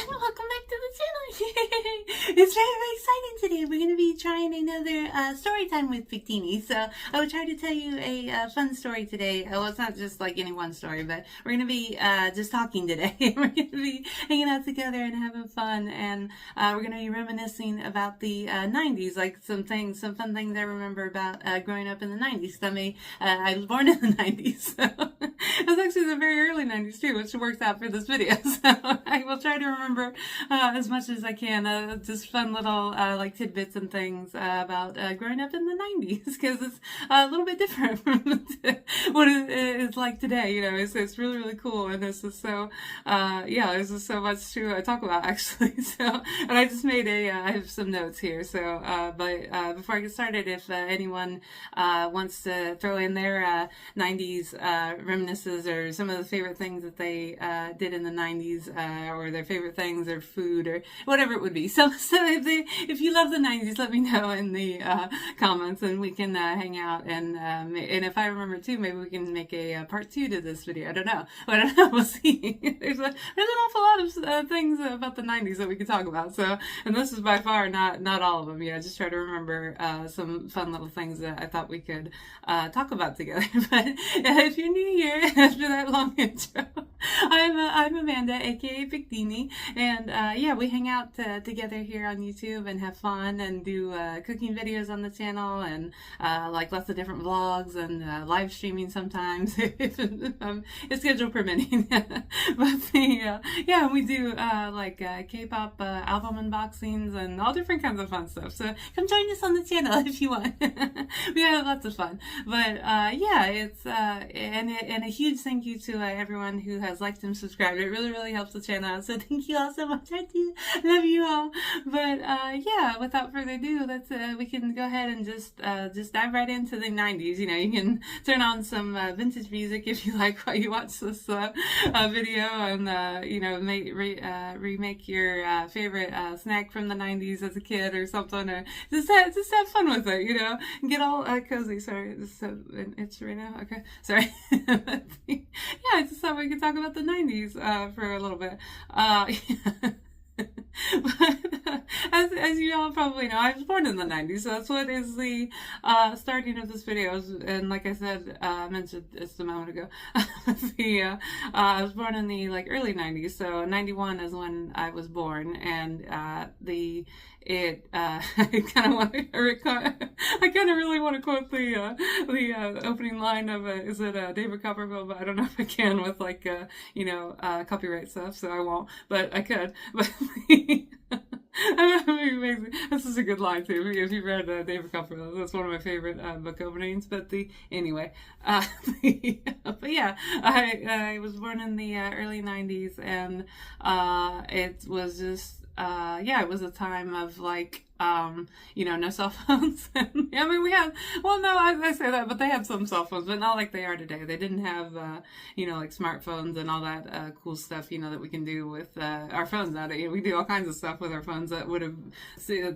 Welcome back to the channel. Yay! It's very, very exciting today. We're going to be trying another story time with Picdini. So I will try to tell you a fun story today. Well, it's not just like any one story, but we're going to be just talking today. We're going to be hanging out together and having fun, and we're going to be reminiscing about the 90s, like some fun things I remember about growing up in the 90s. I was born in the 90s, so it was actually the very early 90s too, which works out for this video. So I will try to remember as much as I can, just fun little like tidbits and things about growing up in the 90s, because it's a little bit different from what it is like today. You know, it's really, really cool, and this is so there's just so much to talk about actually. So, and I just made I have some notes here. So, but before I get started, if anyone wants to throw in their 90s reminiscences or some of the favorite things that they did in the 90s, or their favorite things or food or whatever it would be. So if you love the 90s, let me know in the comments, and we can hang out, and if I remember too, maybe we can make a part 2 to this video. I don't know. We'll see. There's an awful lot of things about the 90s that we could talk about. So, and this is by far not all of them. Yeah, just try to remember some fun little things that I thought we could talk about together. But if you're new here after that long intro, I'm Amanda, aka Picdini, and we hang out together here on YouTube and have fun and do cooking videos on the channel, and like lots of different vlogs and live streaming sometimes if it's schedule permitting. But we do like K-pop album unboxings and all different kinds of fun stuff. So come join us on the channel if you want. We have lots of fun. But it's and a huge thank you to everyone who has liked and subscribed. It really, really helps the channel out. So thank you all so much. I do love you all. But without further ado, let's we can go ahead and just dive right into the 90s. You know, you can turn on some vintage music if you like while you watch this video, and remake your favorite snack from the 90s as a kid or something, or just have fun with it. You know, and get all cozy. Sorry, this is an itch right now. Okay, sorry. I just thought we could talk about the 90s for a little bit. But as you all probably know, I was born in the 90s, so that's what is the starting of this video. And like I said, I mentioned just a moment ago, I was born in the early 90s, so 91 is when I was born, and I kind of really want to quote the opening line of is it David Copperfield, but I don't know if I can with copyright stuff, so I won't, but I could. But amazing. This is a good line too. If you read David Copperfield, that's one of my favorite book openings. But I was born in the early 90s, and it was just it was a time of no cell phones. I mean, we had, I say that, but they had some cell phones, but not like they are today. They didn't have, smartphones and all that cool stuff, that we can do with our phones nowadays. We do all kinds of stuff with our phones that would have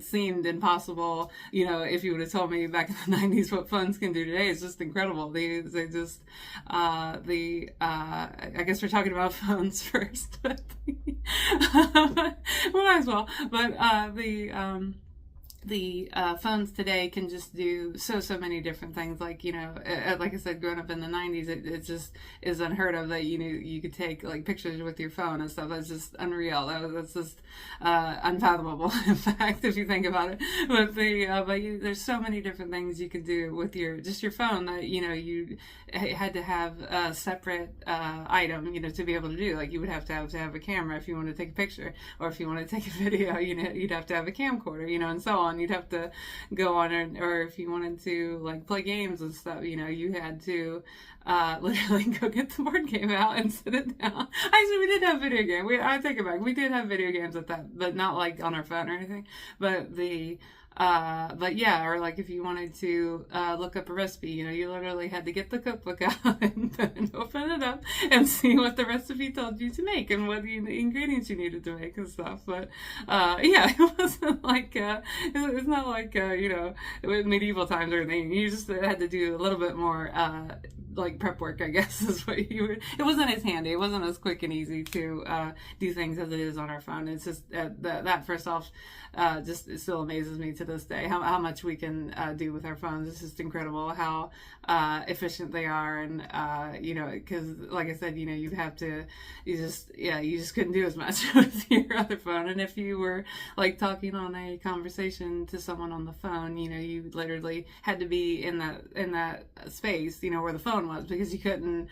seemed impossible, if you would have told me back in the 90s what phones can do today. It's just incredible. They just, I guess we're talking about phones first, but we might as well. But the phones today can just do so many different things. Like I said, growing up in the 90s, it just is unheard of that you could take pictures with your phone and stuff. That's just unreal. That's just unfathomable, in fact, if you think about it. But there's so many different things you could do with your phone that you had to have a separate item to be able to do. Like you would have to have a camera if you want to take a picture, or if you want to take a video, you'd have to have a camcorder, and so on. You'd have to go on, or if you wanted to play games and stuff, you had to literally go get the board game out and sit it down. Actually, we did have video games. I take it back. We did have video games at that, but not on our phone or anything. But or if you wanted to look up a recipe, you literally had to get the cookbook out and then open it up and see what the recipe told you to make and what the ingredients you needed to make and stuff. But it wasn't it's not medieval times or anything. You just had to do a little bit more like prep work, I guess, is what you would. It wasn't as handy. It wasn't as quick and easy to do things as it is on our phone. It's just that first off, just it still amazes me to this day how much we can do with our phones. It's just incredible how efficient they are, and because like I said, you just couldn't do as much with your other phone. And if you were like talking on a conversation to someone on the phone, you literally had to be in that space, where the phone was, because you couldn't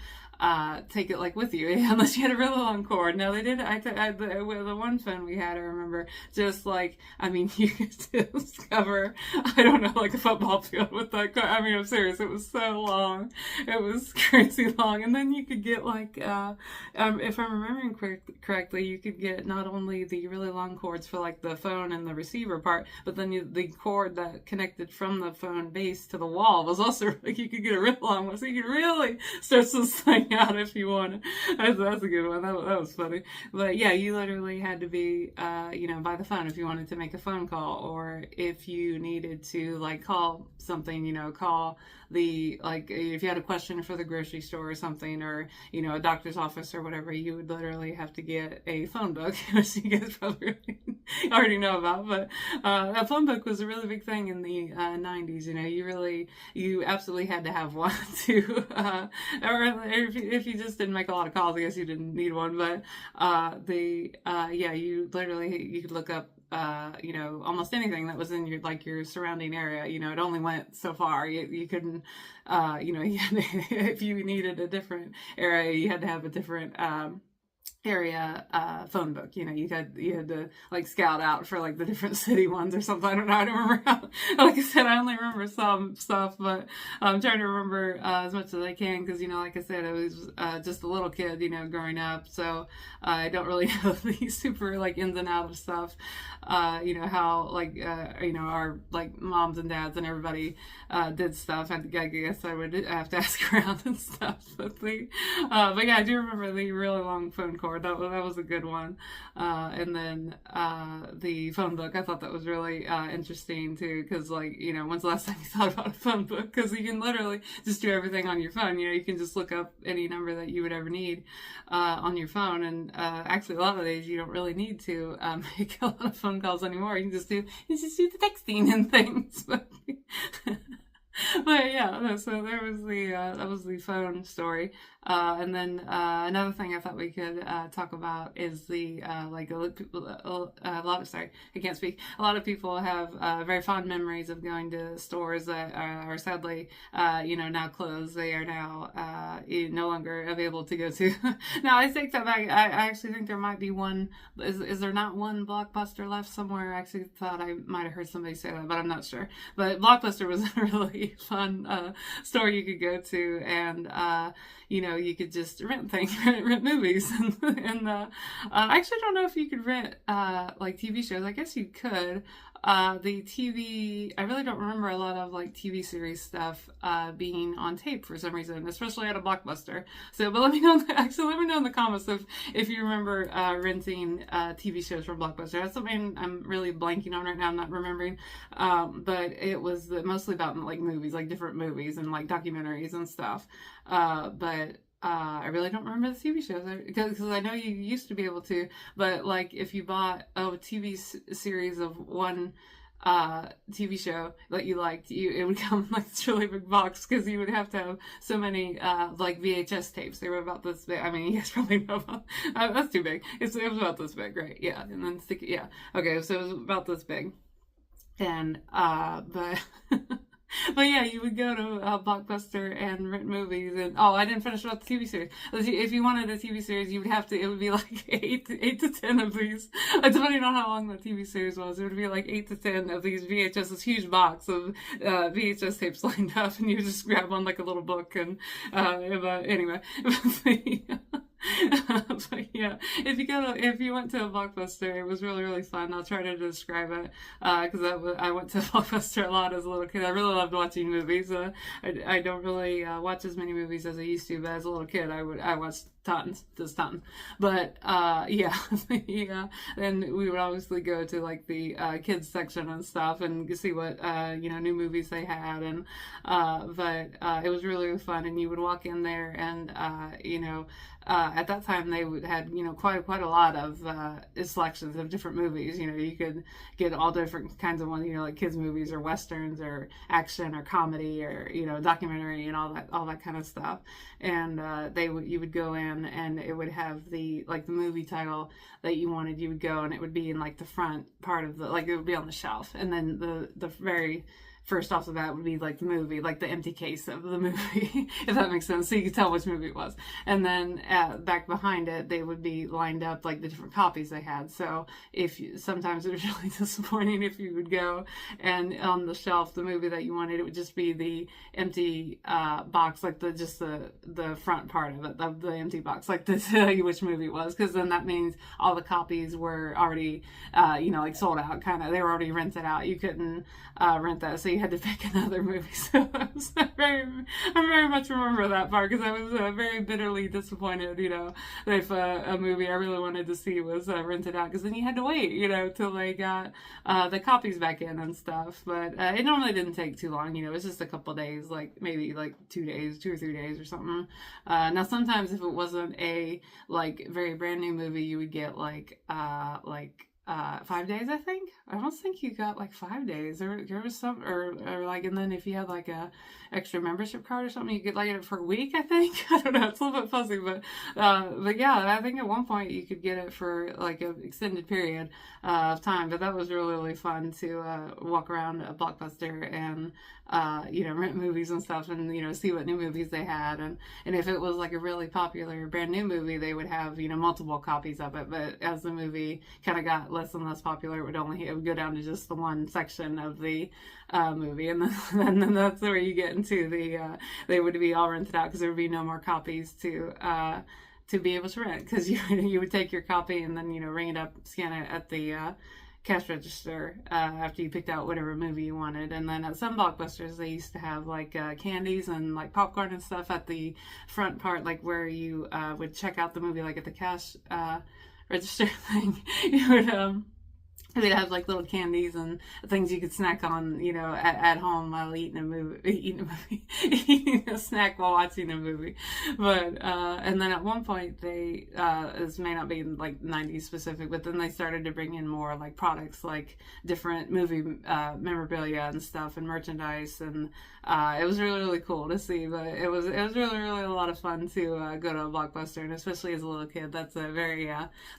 take it like with you unless you had a really long cord. No, they did. The one phone we had, I remember, just like, you could just cover, I don't know, like a football field with that cord. I'm serious. It was so long. It was crazy long. And then you could get like, if I'm remembering correctly, you could get not only the really long cords for like the phone and the receiver part, but then the cord that connected from the phone base to the wall was also like, you could get a real long one, so you could really stretch this thing out if you want. That's a good one. That was funny. But yeah, you literally had to be, by the phone if you wanted to make a phone call, or if you needed to like call something, call if you had a question for the grocery store or something, or, a doctor's office or whatever, you would literally have to get a phone book, which you guys probably already know about. But a phone book was a really big thing in the 90s. You absolutely had to have one to, or if you just didn't make a lot of calls, I guess you didn't need one. But you could look up almost anything that was in your surrounding area. It only went so far. You couldn't, if you needed a different area, you had to have a different area phone book. You had to like scout out for like the different city ones or something. I don't know. I don't remember how, like I said, I only remember some stuff, but I'm trying to remember as much as I can, because like I said, I was just a little kid, growing up, so I don't really know the super like ins and outs of stuff. How like our like moms and dads and everybody did stuff. I guess I would have to ask around and stuff. But yeah, I do remember the really long phone cord. That was a good one. And then the phone book, I thought that was really interesting too, because when's the last time you thought about a phone book? Because you can literally just do everything on your phone. You can just look up any number that you would ever need on your phone. And actually, a lot of days you don't really need to make a lot of phone calls anymore. You can just do the texting and things. But yeah, so there was that was the phone story. And then another thing I thought we could talk about is the a lot of sorry, I can't speak. A lot of people have very fond memories of going to stores that are sadly now closed. They are now no longer available to go to. Now I take that back. I actually think there might be one. Is there not one Blockbuster left somewhere? I actually thought I might have heard somebody say that, but I'm not sure. But Blockbuster was a really fun store you could go to, and you could just rent things, rent movies, and I actually don't know if you could rent like TV shows. I guess you could. The TV, I really don't remember a lot of like TV series stuff being on tape for some reason, especially at a Blockbuster. So, but let me know in the comments if you remember renting TV shows from Blockbuster. That's something I'm really blanking on right now. I'm not remembering. But it was mostly about like movies, like different movies and like documentaries and stuff. But I really don't remember the TV shows, because I know you used to be able to, but like if you bought a TV series of one TV show that you liked, it would come like this really big box, because you would have to have so many like VHS tapes. They were about this big. You guys probably know about that's too big. It was about this big, right? Yeah, and then stick it. Yeah, okay, so it was about this big, and but. But yeah, you would go to Blockbuster and rent movies, and I didn't finish about the TV series. If you wanted a TV series, you would have to. It would be like eight to 10 of these, depending on how long the TV series was. It would be like 8 to 10 of these VHS, this huge box of VHS tapes lined up, and you would just grab one like a little book. And but anyway. But yeah, if you went to a Blockbuster, it was really, really fun. I'll try to describe it, because I went to Blockbuster a lot as a little kid. I really loved watching movies. I don't really watch as many movies as I used to, but as a little kid, I watched tons, just tons. But yeah, yeah. And we would obviously go to like the kids section and stuff and see what new movies they had. And but it was really fun. And you would walk in there, and at that time they would had quite a lot of selections of different movies. You could get all different kinds of ones, like kids movies or westerns or action or comedy or documentary and all that kind of stuff. And you would go in, and it would have the movie title that you wanted. You would go, and it would be in like the front part of it would be on the shelf, and then the very first off the bat would be like the movie, like the empty case of the movie, if that makes sense. So you could tell which movie it was. And then back behind it, they would be lined up like the different copies they had. So sometimes it was really disappointing if you would go and on the shelf, the movie that you wanted, it would just be the empty box, like the front part of it, of the empty box, like to tell you which movie it was. Because then that means all the copies were already, sold out, kind of. They were already rented out. You couldn't rent that. So you had to pick another movie. So I very much remember that part, because I was very bitterly disappointed, if a movie I really wanted to see was rented out, because then you had to wait, till they got the copies back in and stuff. But it normally didn't take too long. It was just a couple days, like maybe like 2 or 3 days or something. Now sometimes if it wasn't a very brand new movie, you would get 5 days, I think. I almost think you got 5 days. There was some, and then if you had a extra membership card or something, you get it for a week, I think. I don't know. It's a little bit fuzzy, but yeah, I think at one point you could get it for an extended period of time. But that was really, really fun to walk around a Blockbuster and rent movies and stuff, and see what new movies they had, and if it was a really popular brand new movie, they would have multiple copies of it. But as the movie kind of got less and less popular, it would go down to just the one section of the movie, and then that's where you get into they would be all rented out, because there would be no more copies to be able to rent, because you would take your copy and then ring it up, scan it at the cash register after you picked out whatever movie you wanted. And then at some Blockbusters, they used to have candies and popcorn and stuff at the front part, where you would check out the movie, at the cash register thing. You would they'd have little candies and things you could snack on, at home while eating a snack while watching a movie. But and then at one point this may not be 90s specific, but then they started to bring in more products, different movie memorabilia and stuff and merchandise, and it was really, really cool to see. But it was really, really a lot of fun to go to a Blockbuster, and especially as a little kid, that's a very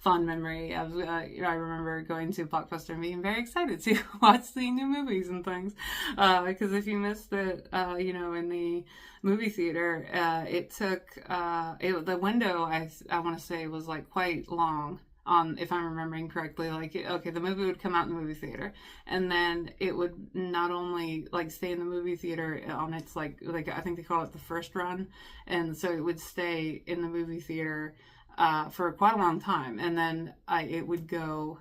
fond memory of. I remember going to Blockbuster and being very excited to watch the new movies and things, because if you missed it, in the movie theater, it took the window, I want to say, was quite long. If I'm remembering correctly, the movie would come out in the movie theater, and then it would not only stay in the movie theater on its I think they call it the first run, and so it would stay in the movie theater for quite a long time, and then it would go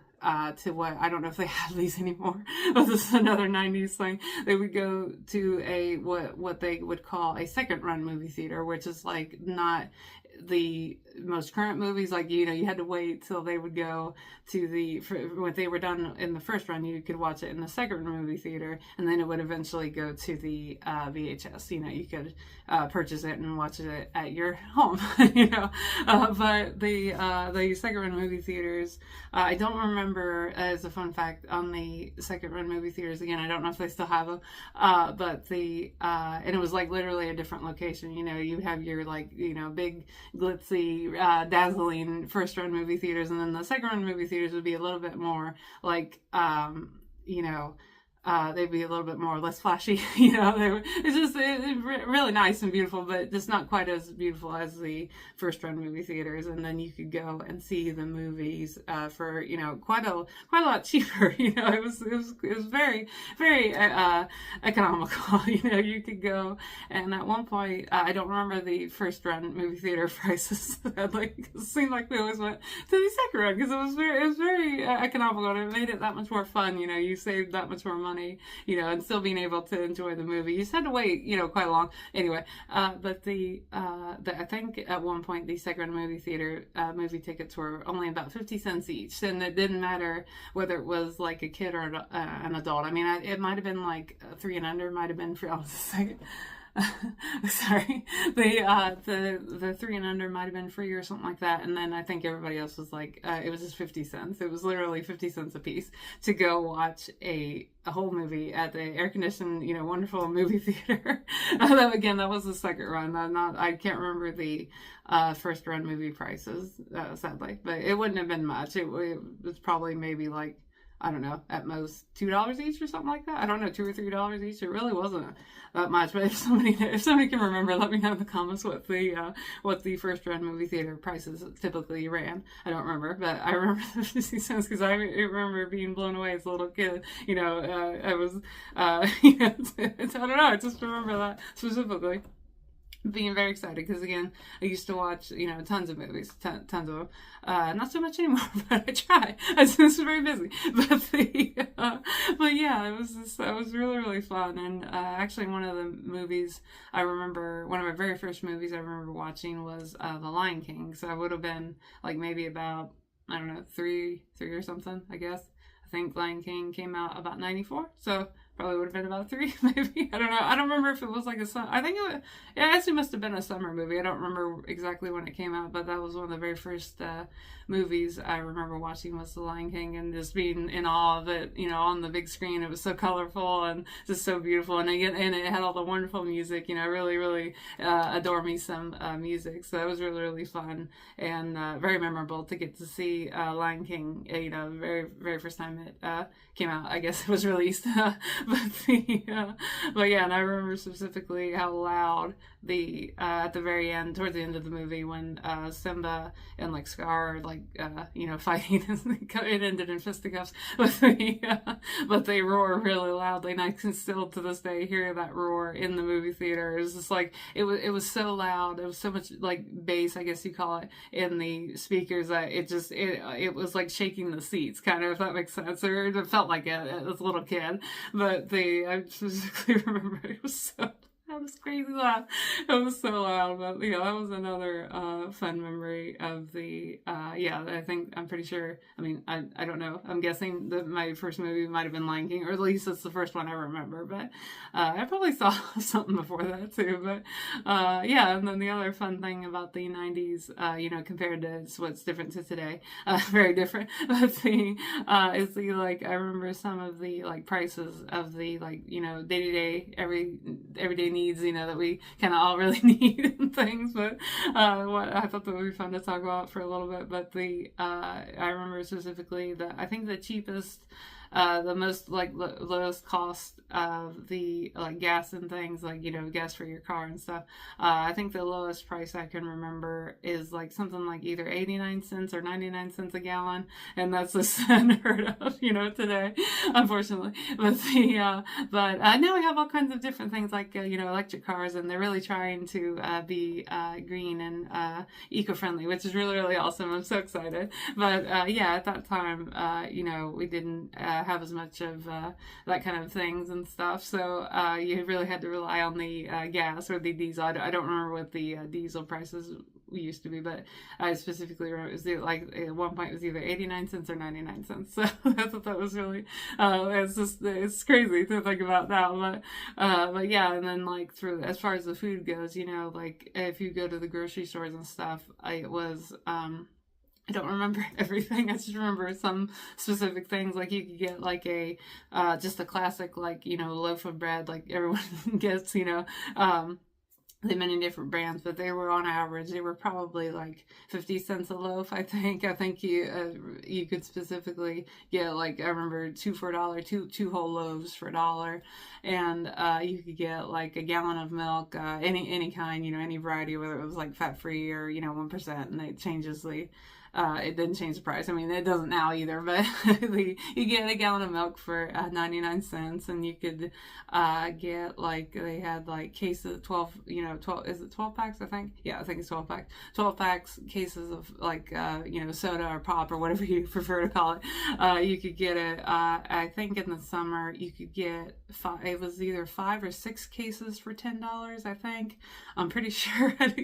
to what, I don't know if they have these anymore, but this is another 90s thing. They would go to what they would call a second run movie theater, which is not the most current movies. You had to wait till they would go to when they were done in the first run, you could watch it in the second movie theater, and then it would eventually go to the VHS. You could purchase it and watch it at your home. But the second run movie theaters, I don't remember, as a fun fact, on the second run movie theaters, again, I don't know if they still have them, but and it was literally a different location. You have your big glitzy, dazzling first run movie theaters, and then the second run movie theaters would be a little bit more they'd be a little bit more less flashy. It's just really nice and beautiful, but just not quite as beautiful as the first run movie theaters. And then you could go and see the movies for quite a lot cheaper. It was very, very economical. You could go, and at one point, I don't remember the first run movie theater prices. It seemed like we always went to the second run, because it was very economical, and it made it that much more fun. You saved that much more money money, and still being able to enjoy the movie. You just had to wait, quite long. Anyway, but I think at one point the second movie theater movie tickets were only about 50 cents each, and it didn't matter whether it was like a kid or an adult. I mean, it might have been like 3 and under, might have been free. I was just like, sorry, the 3 and under might have been free or something like that, and then I think everybody else was like, it was just 50 cents. It was literally 50 cents a piece to go watch a whole movie at the air conditioned, wonderful movie theater. That was the second run. I can't remember the first run movie prices, sadly, but it wouldn't have been much. It was probably maybe like, I don't know, at most $2 each or something like that. I don't know, $2 or $3 each. It really wasn't that much. But if somebody can remember, let me know in the comments what the first run movie theater prices typically ran. I don't remember, but I remember the 50 cents because I remember being blown away as a little kid. I was, I don't know. I just remember that specifically. Being very excited because, again, I used to watch, tons of movies, tons of them. Not so much anymore, but I try. I was very busy. But yeah, it was really, really fun. And actually, one of the movies I remember, one of my very first movies I remember watching was The Lion King. So I would have been like maybe about, I don't know, three or something, I guess. I think Lion King came out about 94. So probably would have been about 3, maybe. I don't know. I don't remember if it was like I think it actually must have been a summer movie. I don't remember exactly when it came out, but that was one of the very first movies I remember watching was The Lion King, and just being in awe of it, on the big screen. It was so colorful and just so beautiful, and it had all the wonderful music. I really, really adore me some music, so that was really, really fun and very memorable to get to see Lion King. Very, very first time it came out. I guess it was released. But yeah, and I remember specifically how loud at the very end, towards the end of the movie, when Simba and like Scar are fighting, and it ended in fisticuffs, but they roar really loudly, and I can still to this day hear that roar in the movie theater. It was just like it was so loud. It was so much like bass, I guess you call it, in the speakers that it was like shaking the seats, kind of, if that makes sense. Or it felt like it as a little kid, but I specifically remember it was crazy loud. It was so loud, but that was another fun memory of the I'm pretty sure, I don't know, I'm guessing that my first movie might have been Lion King, or at least it's the first one I remember, but I probably saw something before that too. But and then the other fun thing about the 90s, compared to what's different to today, very different, but I remember some of the prices of the day-to-day everyday needs, that we kind of all really need and things. But what I thought that would be fun to talk about for a little bit. But I remember specifically that I think the cheapest, the most lowest cost of the gas and things, gas for your car and stuff. I think the lowest price I can remember is something like either 89 cents or 99 cents a gallon, and that's just unheard of, today, unfortunately. But now we have all kinds of different things electric cars, and they're really trying to be green and eco-friendly, which is really, really awesome. I'm so excited. But at that time, we didn't have as much of that kind of things and stuff, so you really had to rely on the gas or the diesel. I don't remember what the diesel prices used to be, but I specifically remember it was at one point it was either 89 cents or 99 cents. So I thought that was really it's crazy to think about now, but yeah. And then through as far as the food goes, if you go to the grocery stores and stuff, it was I don't remember everything. I just remember some specific things. You could get just a classic loaf of bread, everyone gets, the many different brands, but they were on average, they were probably 50 cents a loaf. I think you could specifically get I remember 2 for $1, two whole loaves for $1, and you could get a gallon of milk, any kind, any variety, whether it was fat free or 1%, and it changes the it didn't change the price. I mean, it doesn't now either, but you get a gallon of milk for 99 cents, and you could get like, they had like cases, 12, 12, is it 12 packs? I think. Yeah, I think it's 12 packs. 12 packs, cases of like, soda or pop or whatever you prefer to call it. You could get it, I think in the summer, you could get it was either 5 or 6 cases for $10, I think. I'm pretty sure. I'm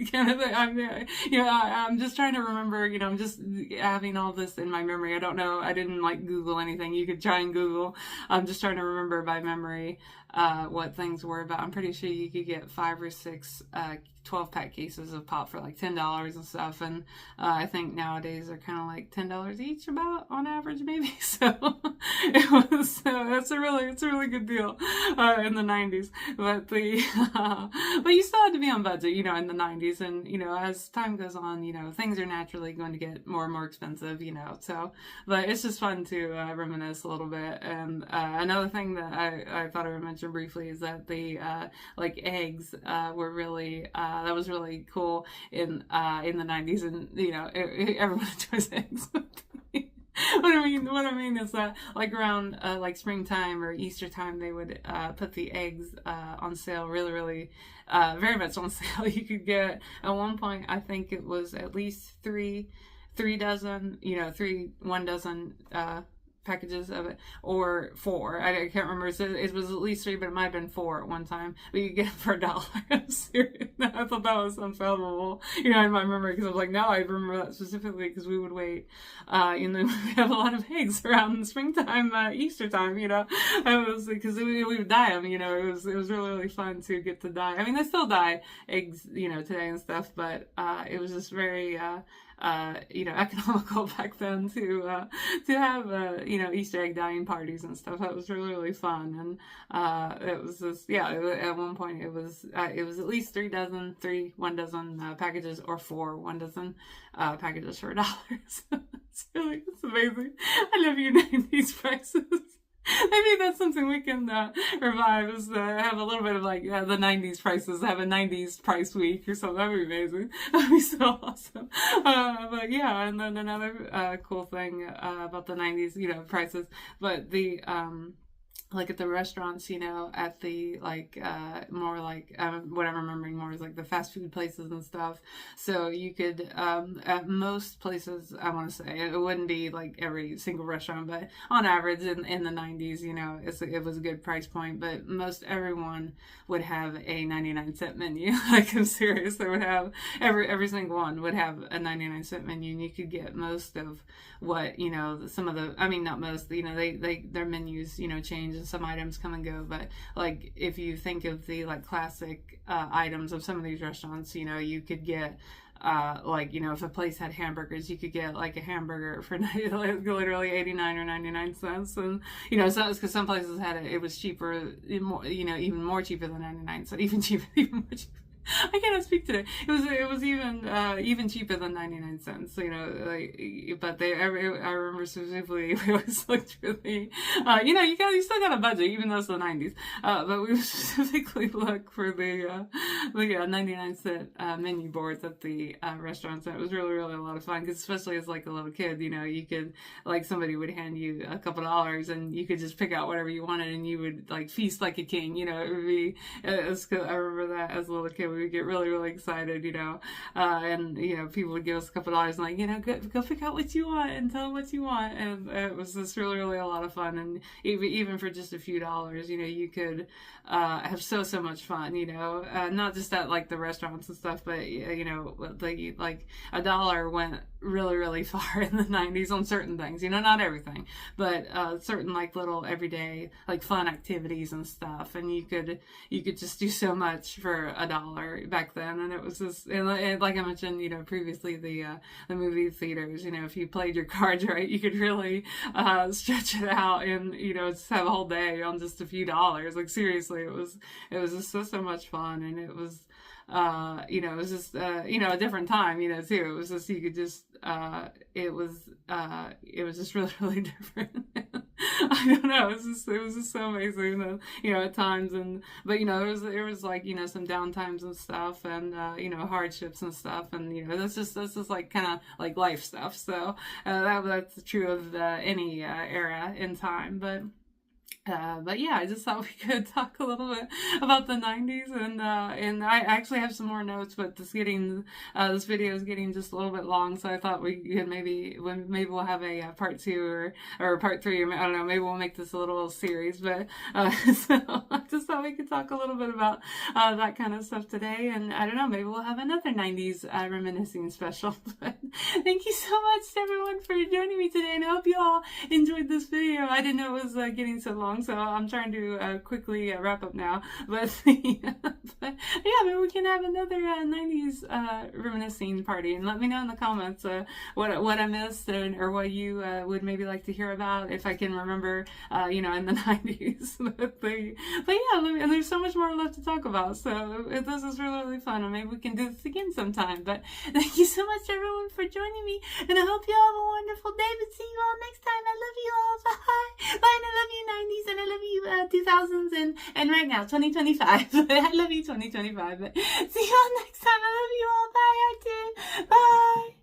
just trying to remember, I'm just having all this in my memory. I don't know. I didn't like Google anything. You could try and Google. I'm just trying to remember by memory what things were, but I'm pretty sure you could get 5 or 6 12-pack cases of pop for like $10 and stuff, and I think nowadays they're kind of like $10 each, about on average, maybe. So it's a really good deal in the 90s. But but you still had to be on budget, in the 90s, and as time goes on, things are naturally going to get more and more expensive, So, but it's just fun to reminisce a little bit. And another thing that I thought I would mention briefly is that the like eggs were really that was really cool in the 90s, and everyone enjoys eggs. What I mean is that like around like springtime or Easter time, they would put the eggs on sale, really very much on sale. You could get, at one point, I think it was at least three dozen, 1 dozen packages of it, or 4. I can't remember. It was at least 3, but it might have been 4 at one time. But you could get it for $1. I'm serious. I thought that was unfathomable, in my memory, because I was like, now I remember that specifically because we would wait, and then we have a lot of eggs around springtime, Easter time, it was because we would dye them, it was really fun to get to dye. I mean, they still dye eggs, today and stuff, but it was just very economical back then to have Easter egg dyeing parties and stuff. That was really fun, and it was just at one point it was at least 3 dozen, 1 dozen packages, or 4 1 dozen packages for $1. It's amazing. I love you 90s prices. Maybe that's something we can revive, is have a little bit of like the 90s prices, have a 90s price week or something. That'd be amazing. That'd be so awesome. But yeah, and then another cool thing about the 90s, prices, but the like at the restaurants, at the like more like what I'm remembering more is like the fast food places and stuff. So you could at most places, I want to say, it wouldn't be like every single restaurant, but on average in the 90s, it was a good price point. But most everyone would have a 99-cent menu. Like, I'm serious, they would have every single one would have a 99-cent menu, and you could get most of what some of the, I mean, not most, they their menus change, and some items come and go, but like if you think of the like classic items of some of these restaurants, you could get if a place had hamburgers, you could get like a hamburger for literally 89 or 99 cents, and so because some places had it was cheaper, even more cheaper than 99 cents, even more cheaper. I cannot speak today. It was even cheaper than 99 cents. But I remember specifically we always looked for the you still got a budget even though it's the 90s. But we would specifically look for the 99-cent menu boards at the restaurants. And it was really a lot of fun, because especially as like a little kid, you could, like, somebody would hand you a couple $, and you could just pick out whatever you wanted, and you would like feast like a king. It would be. I remember that as a little kid. We would get really excited, and people would give us a couple $, and like, go pick out what you want and tell them what you want, and it was just really a lot of fun. And even for just a few $, you could have so much fun, not just at like the restaurants and stuff, but like $1 went really far in the 90s on certain things, not everything, but certain like little everyday like fun activities and stuff, and you could just do so much for $1 back then. And it was just, and like I mentioned previously, the movie theaters, if you played your cards right, you could really stretch it out and just have a whole day on just a few $. Like, seriously, it was just so much fun, and it was it was just a different time, too. It was just, you could just it was just really different. I don't know. It was just so amazing, at times, but there was like, some downtimes and stuff, and hardships and stuff, and that's just like kind of like life stuff. So that's true of any era in time, but yeah, I just thought we could talk a little bit about the 90s, and I actually have some more notes, but this video is getting just a little bit long, so I thought we could maybe we'll have a part 2 or part 3, or I don't know, maybe we'll make this a little series, but so I just thought we could talk a little bit about that kind of stuff today, and I don't know, maybe we'll have another 90s reminiscing special. But thank you so much to everyone for joining me today, and I hope you all enjoyed this video. I didn't know it was getting so long, so I'm trying to quickly wrap up now. But, yeah, maybe we can have another 90s reminiscing party, and let me know in the comments what I missed, or what you would maybe like to hear about, if I can remember, in the 90s. but yeah, and there's so much more left to talk about, so this is really, really fun, and maybe we can do this again sometime. But thank you so much, everyone, for joining me, and I hope you all have a wonderful day, but see you all next time. I love you all. Bye. Bye, and I love you 90s, and I love you 2000s, and right now 2025. I love you 2025. But see you all next time. I love you all. Bye, I do. Bye.